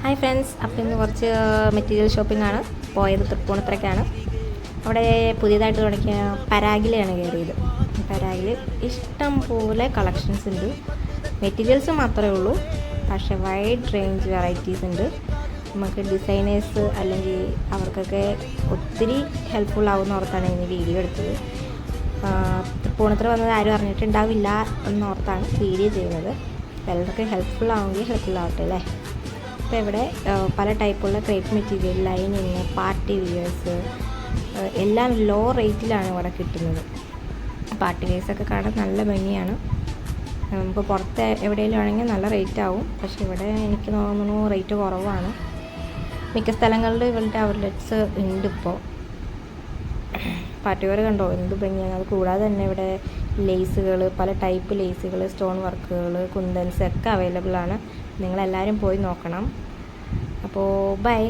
Hi friends, അപ്പോൾ ഇന്ന് കുറച്ച് മെറ്റീരിയൽ ഷോപ്പിംഗ് ആണ്. പോയത് തൃപ്പൂണിത്തുറയ്ക്കാണ്. അവിടെ പുതിയതായിട്ട് തുടങ്ങിയ പരാഗിലാണ് കയറിയത്. പരാഗിൽ ഇഷ്ടം പോലെ കളക്ഷൻസ് ഉണ്ട്. മെറ്റീരിയൽസ് മാത്രമേ ഉള്ളൂ, പക്ഷേ വൈഡ് റേഞ്ച് വെറൈറ്റീസ് ഉണ്ട്. നമുക്ക് ഡിസൈനേഴ്സ് അല്ലെങ്കിൽ അവർക്കൊക്കെ ഒത്തിരി ഹെൽപ്ഫുൾ ആവുന്ന ഓർത്താണ് ഇനി വീഡിയോ എടുത്തത്. തൃപ്പൂണിത്തുറ വന്നത് ആരും അറിഞ്ഞിട്ടുണ്ടാവില്ല എന്നോർത്താണ് വീഡിയോ ചെയ്യുന്നത്. എല്ലാവർക്കും ഹെൽപ്ഫുൾ ആവുമെങ്കിൽ ഹെൽപ്ഫുൾ ആവട്ടെ അല്ലേ. അപ്പോൾ ഇവിടെ പല ടൈപ്പുള്ള crape material, lining, party wears എല്ലാം ലോ റേറ്റിലാണ് ഇവിടെ കിട്ടുന്നത്. പാർട്ടി വിയേഴ്സൊക്കെ കാണാൻ നല്ല ഭംഗിയാണ്. നമുക്ക് പുറത്ത് എവിടെയെങ്കിലും ആണെങ്കിൽ നല്ല റേറ്റ് ആവും, പക്ഷേ ഇവിടെ എനിക്ക് തോന്നുന്നു റേറ്റ് കുറവാണ്. മിക്ക സ്ഥലങ്ങളിൽ ഇവരുടെ ഔട്ട്ലെറ്റ്സ് ഉണ്ട് ഇപ്പോൾ. പാർട്ടി വെയർ കണ്ടോ എന്ത് ഭംഗിയാണ്. അത് കൂടാതെ തന്നെ ഇവിടെ ലേസുകൾ, പല ടൈപ്പ് ലേസുകൾ, സ്റ്റോൺ വർക്കുകൾ, കുന്തൻസ് ഒക്കെ അവൈലബിൾ ആണ്. നിങ്ങളെല്ലാവരും പോയി നോക്കണം. അപ്പോൾ ബൈ.